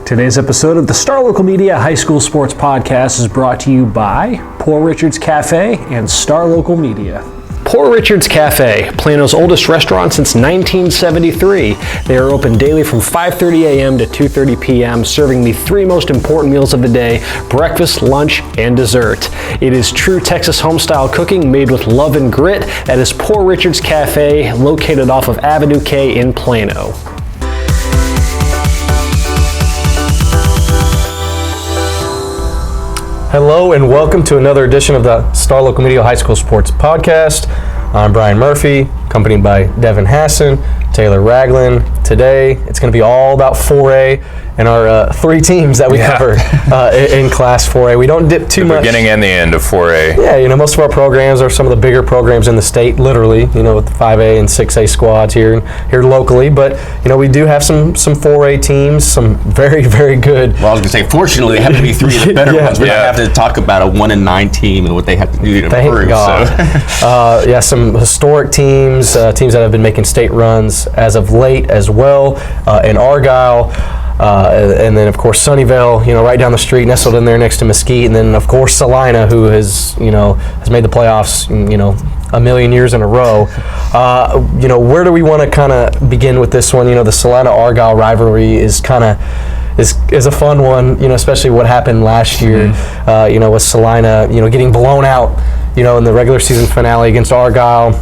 Today's episode of the Star Local Media High School Sports Podcast is brought to you by Poor Richard's Cafe and Star Local Media. Poor Richard's Cafe, Plano's oldest restaurant since 1973. They are open daily from 5:30 a.m. to 2:30 p.m., serving the three most important meals of the day: breakfast, lunch, and dessert. It is true Texas home-style cooking made with love and grit. That is Poor Richard's Cafe, located off of Avenue K in Plano. Hello and welcome to another edition of the Star Local Media High School Sports Podcast. I'm Bryan Murphy, accompanied by Devin Hasson, Taylor Raglin. Today, it's going to be all about 4A and our three teams that we cover in Class 4A. We don't dip too much. The beginning and the end of 4A. Yeah, most of our programs are some of the bigger programs in the state, literally, with the 5A and 6A squads here locally. But, we do have some 4A teams, some very, very good. Well, I was going to say, fortunately, they have to be three of the better ones. We don't have to talk about a 1-9 team and what they have to do to improve. Thank God. Some historic teams, teams that have been making state runs as of late as well, in Argyle. And then, of course, Sunnyvale, right down the street, nestled in there next to Mesquite. And then, of course, Celina, who has made the playoffs, a million years in a row. Where do we want to kind of begin with this one? The Celina-Argyle rivalry is kind of is a fun one, especially what happened last year, with Celina, getting blown out, in the regular season finale against Argyle.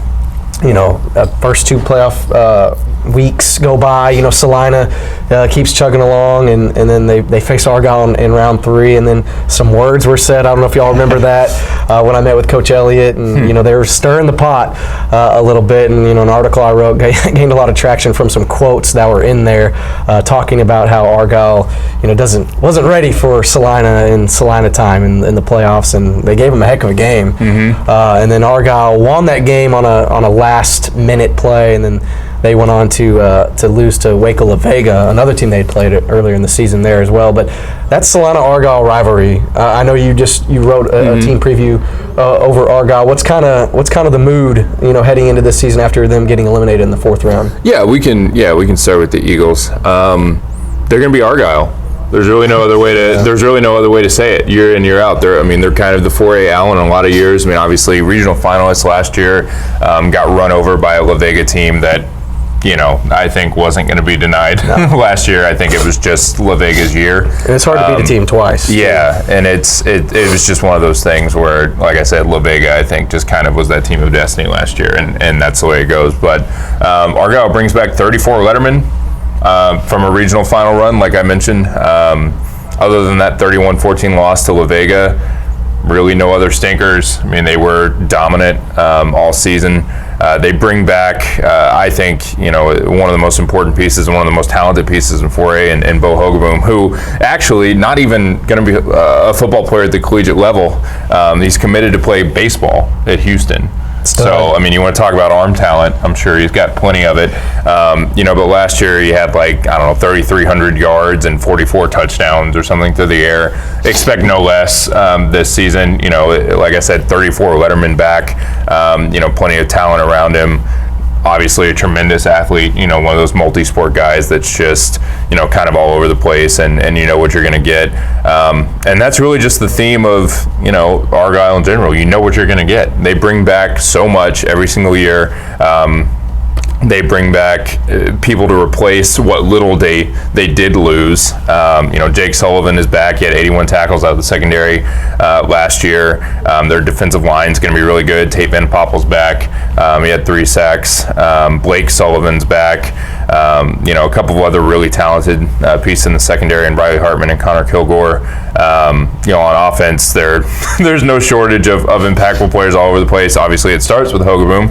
First two playoff weeks go by. Celina keeps chugging along, and then they face Argyle in round 3, and then some words were said. I don't know if y'all remember that when I met with Coach Elliott, and they were stirring the pot a little bit. And an article I wrote gained a lot of traction from some quotes that were in there, talking about how Argyle, wasn't ready for Celina in Celina time in the playoffs, and they gave them a heck of a game. And then Argyle won that game on a last minute play, and then they went on to lose to Waco La Vega, another team they had played earlier in the season there as well. But that's Celina-Argyle rivalry. I know you wrote a team preview over Argyle. What's kind of the mood heading into this season after them getting eliminated in the 4th round? We can start with the Eagles. They're going to be Argyle. There's really no other way to say it. Year in, year out. They're kind of the 4A Allen in a lot of years. Obviously regional finalists last year, got run over by a La Vega team that I think wasn't going to be denied last year. I think it was just La Vega's year. And it's hard to beat a team twice. Yeah, and it was just one of those things where, like I said, La Vega, I think, just kind of was that team of destiny last year, and that's the way it goes. But Argyle brings back 34 lettermen from a regional final run, like I mentioned. Other than that 31-14 loss to La Vega, really no other stinkers. They were dominant all season. They bring back, I think, one of the most important pieces and one of the most talented pieces in 4A, and Bo Hogaboom, who actually not even going to be a football player at the collegiate level. He's committed to play baseball at Houston. So, you want to talk about arm talent, I'm sure he's got plenty of it. But last year he had 3,300 yards and 44 touchdowns or something through the air. Expect no less this season. Like I said, 34 lettermen back, plenty of talent around him. Obviously a tremendous athlete, one of those multi-sport guys that's just, kind of all over the place, and you know what you're going to get. And that's really just the theme of, Argyle in general. You know what you're going to get. They bring back so much every single year. They bring back people to replace what little they did lose. Jake Sullivan is back. He had 81 tackles out of the secondary last year. Their defensive line is going to be really good. Tate Van Poppel's back. He had 3 sacks. Blake Sullivan's back. A couple of other really talented pieces in the secondary, and Riley Hartman and Connor Kilgore. On offense, there's no shortage of impactful players all over the place. Obviously, it starts with Hogaboom,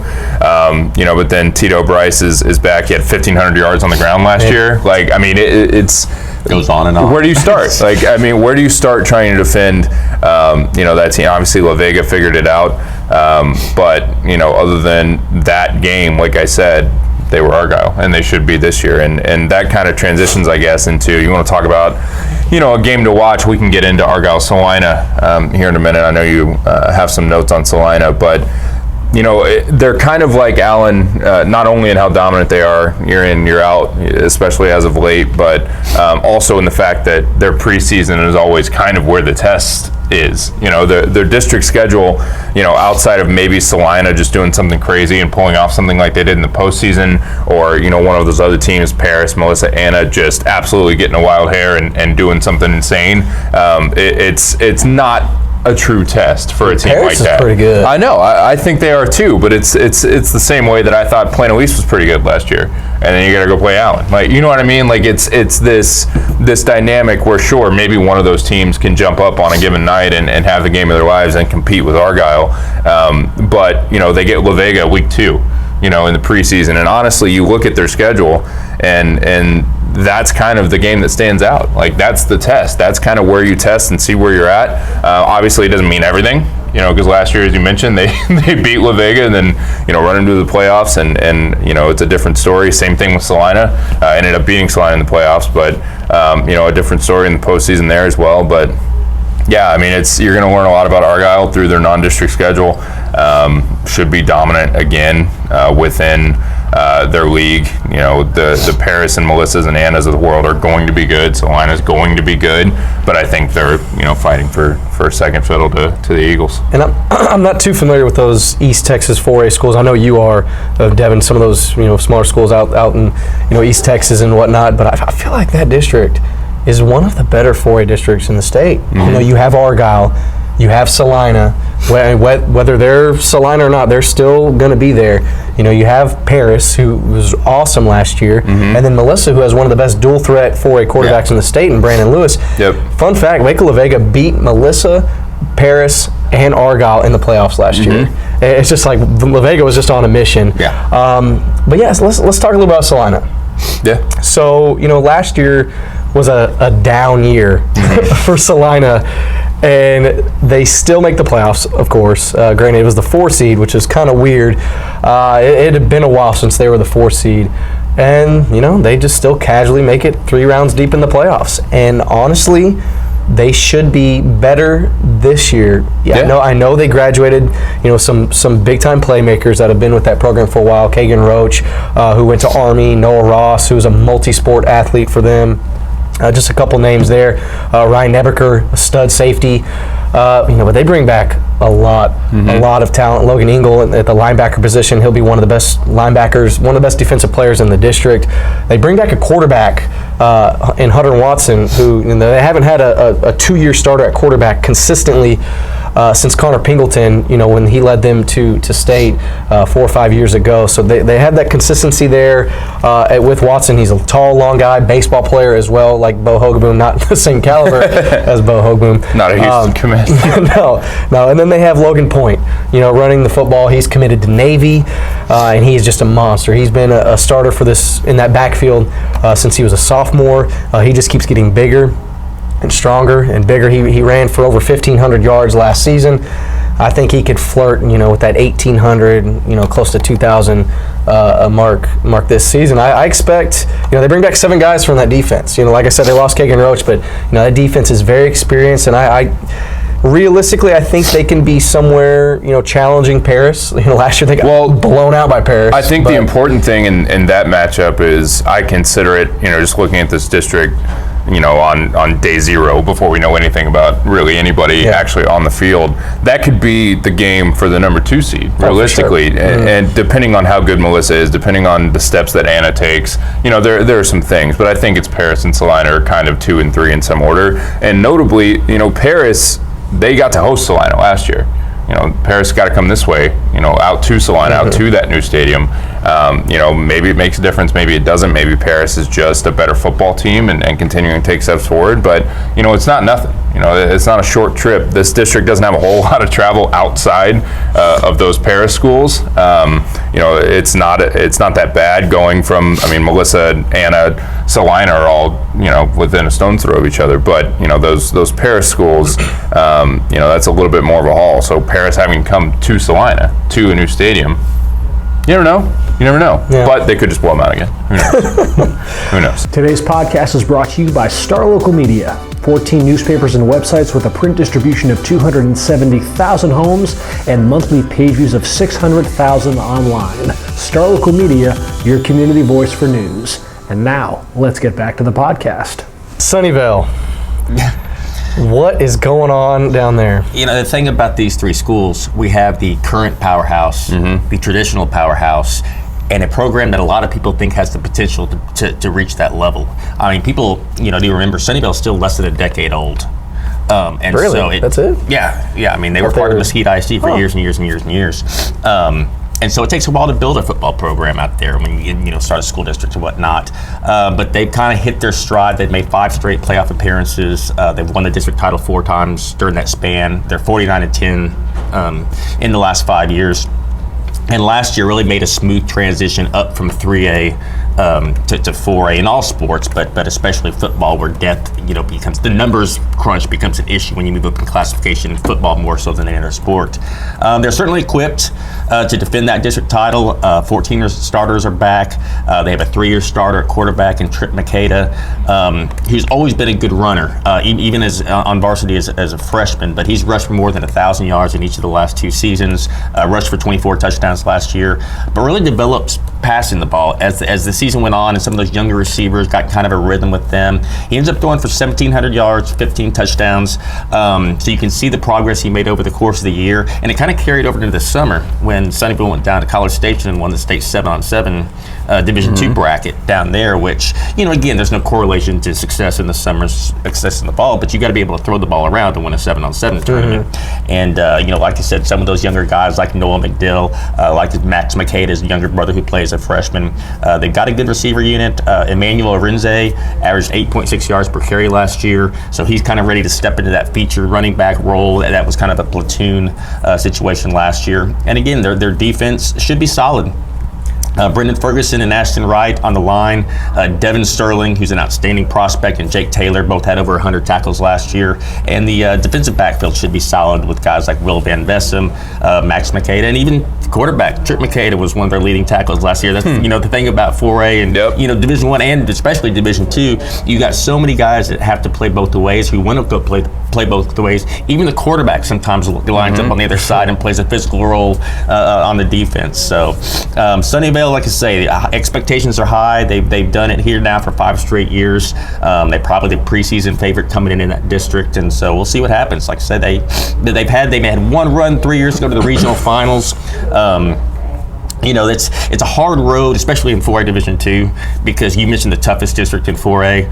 but then Tito Bryce is back. He had 1,500 yards on the ground last year. It's goes on and on. Where do you start? Where do you start trying to defend, that team? Obviously, La Vega figured it out, but other than that game, like I said, they were Argyle, and they should be this year. And that kind of transitions, I guess, into, you want to talk about, a game to watch. We can get into Argyle Celina here in a minute. I know you have some notes on Celina, but they're kind of like Allen, not only in how dominant they are year in, year out, especially as of late, but also in the fact that their preseason is always kind of where the test is. Their district schedule, outside of maybe Celina just doing something crazy and pulling off something like they did in the postseason, or, one of those other teams, Paris, Melissa, Anna, just absolutely getting a wild hair and doing something insane. It's not a true test for a team Paris like that. Is pretty good. I know. I think they are too, but it's the same way that I thought Plano East was pretty good last year, and then you got to go play Allen. Like, you know what I mean? Like, it's this dynamic where, sure, maybe one of those teams can jump up on a given night and have the game of their lives and compete with Argyle, but they get La Vega week 2, in the preseason, and honestly, you look at their schedule and that's kind of the game that stands out. Like, that's the test. That's kind of where you test and see where you're at. Obviously, it doesn't mean everything, because last year, as you mentioned, they beat La Vega and then, run into the playoffs, and it's a different story. Same thing with Celina. Ended up beating Celina in the playoffs, but, a different story in the postseason there as well. But, yeah, I mean, you're going to learn a lot about Argyle through their non-district schedule. Should be dominant again within their league. The Paris and Melissas and Annas of the world are going to be good. Celina's going to be good, but I think they're fighting for second fiddle to the Eagles. And I'm not too familiar with those East Texas 4A schools. I know you are, Devin. Some of those smaller schools out in East Texas and whatnot. But I feel like that district is one of the better 4A districts in the state. Mm-hmm. You have Argyle, you have Celina. Whether they're Celina or not, they're still going to be there. You have Paris, who was awesome last year, Mm-hmm. and then Melissa, who has one of the best dual threat 4A quarterbacks in the state, and Brandon Lewis. Yep. Fun fact: Waco La Vega beat Melissa, Paris, and Argyle in the playoffs last year. It's just like La Vega was just on a mission. Yeah. But yes, let's talk a little about Celina. Yeah. So, last year was a down year for Celina, and they still make the playoffs, of course. Granted, it was the 4 seed, which is kind of weird. It had been a while since they were the 4 seed, and, they just still casually make it 3 rounds deep in the playoffs. And honestly, they should be better this year. Yeah. I know they graduated, some big time playmakers that have been with that program for a while. Kagan Roach, who went to Army, Noah Ross, who's a multi-sport athlete for them. Just a couple names there. Ryan Nebeker, a stud safety. But they bring back a lot of talent. Logan Engel at the linebacker position. He'll be one of the best linebackers, one of the best defensive players in the district. They bring back a quarterback in Hunter Watson, who they haven't had a 2-year starter at quarterback consistently since Connor Pingleton, when he led them to state 4 or 5 years ago. So they have that consistency there. With Watson, he's a tall, long guy, baseball player as well, like Bo Hogaboom, not the same caliber as Bo Hogaboom. Not a Houston commit. No. And then they have Logan Point, running the football. He's committed to Navy, and he's just a monster. He's been a starter for this in that backfield since he was a sophomore. He just keeps getting bigger and stronger and bigger. He ran for over 1,500 yards last season. I think he could flirt, with that 1,800, close to 2,000 mark this season. I expect, they bring back 7 guys from that defense. Like I said, they lost Kagan Roach, but that defense is very experienced, and I realistically, I think they can be somewhere, challenging Paris. Last year they got blown out by Paris. I think the important thing in that matchup is I consider it, just looking at this district, on day 0 before we know anything about really anybody actually on the field. That could be the game for the number 2 seed, realistically. Sure. And depending on how good Melissa is, depending on the steps that Anna takes, there are some things. But I think it's Paris and Celina are kind of 2 and 3 in some order. And notably, Paris, they got to host Celina last year. Paris got to come this way, out to Celina, out to that new stadium. Maybe it makes a difference, maybe it doesn't. Maybe Paris is just a better football team and continuing to take steps forward. But, it's not nothing. It's not a short trip. This district doesn't have a whole lot of travel outside of those Paris schools. It's not that bad going from, Melissa, Anna, Celina are all, within a stone's throw of each other. But, those Paris schools, that's a little bit more of a haul. So Paris having come to Celina, to a new stadium, You never know. You never know. Yeah. But they could just blow them out again. Who knows? Who knows? Today's podcast is brought to you by Star Local Media. 14 newspapers and websites with a print distribution of 270,000 homes and monthly page views of 600,000 online. Star Local Media, your community voice for news. And now, let's get back to the podcast. Sunnyvale. What is going on down there? You know, the thing about these three schools, we have the current powerhouse, the traditional powerhouse, and a program that a lot of people think has the potential to reach that level. I mean, people, do remember Sunnyvale is still less than a decade old. And really? So That's it? Yeah. I mean, they were part of Mesquite ISD for years and years and years and years. And so it takes a while to build a football program out there when you start a school district and whatnot. But they've kind of hit their stride. They've made 5 straight playoff appearances. They've won the district title 4 times during that span. They're 49-10 in the last 5 years. And last year really made a smooth transition up from 3A to 4A in all sports, but especially football, where depth, becomes the numbers crunch becomes an issue when you move up in classification in football more so than any other sport. They're certainly equipped to defend that district title. 14 starters are back. They have a 3-year starter at quarterback in Trip Makeda, who's always been a good runner, even as on varsity as a freshman. But he's rushed for more than 1,000 yards in each of the last 2 seasons. Rushed for 24 touchdowns last year, but really develops passing the ball as the season went on, and some of those younger receivers got kind of a rhythm with them. He ends up throwing for 1,700 yards, 15 touchdowns. So you can see the progress he made over the course of the year, and it kind of carried over into the summer when Sunnyvale went down to College Station and won the state 7-on-7 Division II bracket down there, which, again, there's no correlation to success in the summer, success in the fall, but you got to be able to throw the ball around to win a 7-on-7 tournament. And, like I said, some of those younger guys like Noah McDill, like Max McCade, his younger brother who plays a freshman, they've got a good receiver unit. Emmanuel Arinze averaged 8.6 yards per carry last year, so he's kind of ready to step into that featured running back role. That was kind of a platoon situation last year. And again, their defense should be solid. Brendan Ferguson and Ashton Wright on the line. Devin Sterling, who's an outstanding prospect, and Jake Taylor both had over 100 tackles last year. And the defensive backfield should be solid with guys like Will Van Vessem, Max Makeda, and even quarterback Trip Makeda was one of their leading tackles last year. That's the thing about 4A and Division I and especially Division II. You got so many guys that have to play both the ways, who want to go play both the ways. Even the quarterback sometimes lines up on the other side and plays a physical role on the defense. So Sunnyvale, like I say, expectations are high. They've done it here now for 5 straight years. They're probably the preseason favorite coming in that district, and so we'll see what happens. Like I said, they had one run 3 years ago to the regional finals. It's a hard road, especially in 4A Division II, because you mentioned the toughest district in 4A.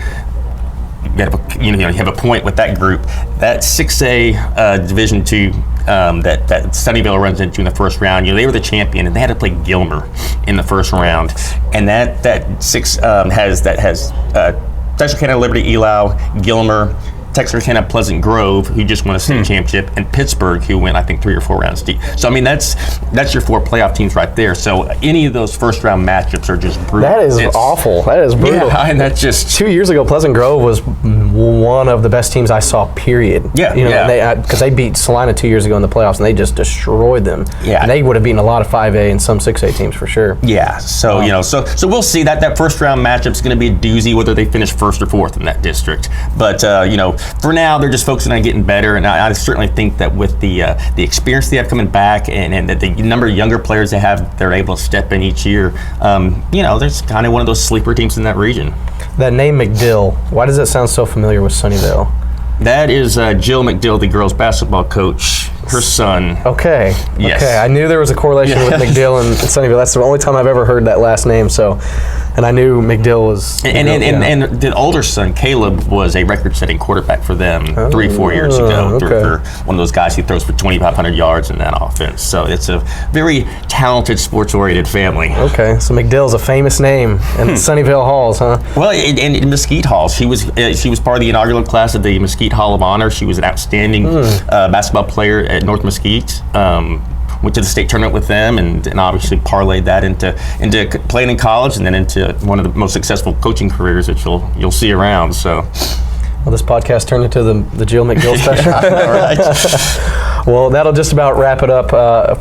You have a point with that group. That 6A Division II that Sunnyvale runs into in the first round, they were the champion, and they had to play Gilmer in the first round. And that 6 has Texarkana, Liberty, Elau, Gilmer, Texarkana, Pleasant Grove, who just won a state championship, and Pittsburgh, who went, I think, 3 or 4 rounds deep. So, I mean, that's your 4 playoff teams right there. So, any of those first-round matchups are just brutal. That is awful. That is brutal. Yeah, and that's just... 2 years ago, Pleasant Grove was one of the best teams I saw, period. Yeah, because they beat Celina 2 years ago in the playoffs, and they just destroyed them. Yeah. And they would have beaten a lot of 5A and some 6A teams for sure. Yeah, so, so we'll see. That first-round matchup's going to be a doozy, whether they finish 1st or 4th in that district. But, for now, they're just focusing on getting better, and I certainly think that with the experience they have coming back and the number of younger players they have, they're able to step in each year. There's kind of one of those sleeper teams in that region. That name McDill, why does that sound so familiar with Sunnyvale? That is Jill McDill, the girls basketball coach, her son. Okay. Yes. Okay. I knew there was a correlation with McDill and Sunnyvale. That's the only time I've ever heard that last name. So, and I knew McDill was. And the older son, Caleb, was a record-setting quarterback for them 3-4 years ago. Okay. For one of those guys who throws for 2,500 yards in that offense. So it's a very talented, sports-oriented family. Okay. So McDill's a famous name in Sunnyvale Halls, huh? Well, in Mesquite Halls, she was part of the inaugural class of the Mesquite Hall of Honor. She was an outstanding basketball player at North Mesquite. Went to the state tournament with them, and obviously parlayed that into playing in college, and then into one of the most successful coaching careers that you'll see around. So, Well, this podcast turned into the Jill McGill special. All right. Well, that'll just about wrap it up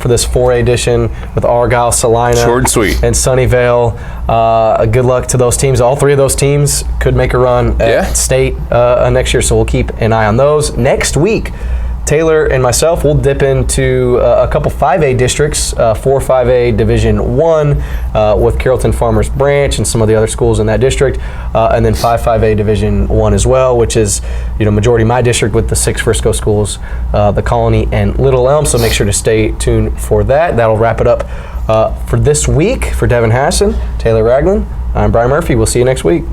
for this 4A edition with Argyle, Celina, Short and sweet. and Sunnyvale. Good luck to those teams. All three of those teams could make a run at state next year, so we'll keep an eye on those. Next week, Taylor and myself will dip into a couple 5A districts, 4 5A Division 1 with Carrollton Farmers Branch and some of the other schools in that district, and then 5 5A Division 1 as well, which is majority my district with the 6 Frisco schools, the Colony and Little Elm. So make sure to stay tuned for that. That'll wrap it up for this week. For Devin Hasson, Taylor Raglin, I'm Bryan Murphy. We'll see you next week.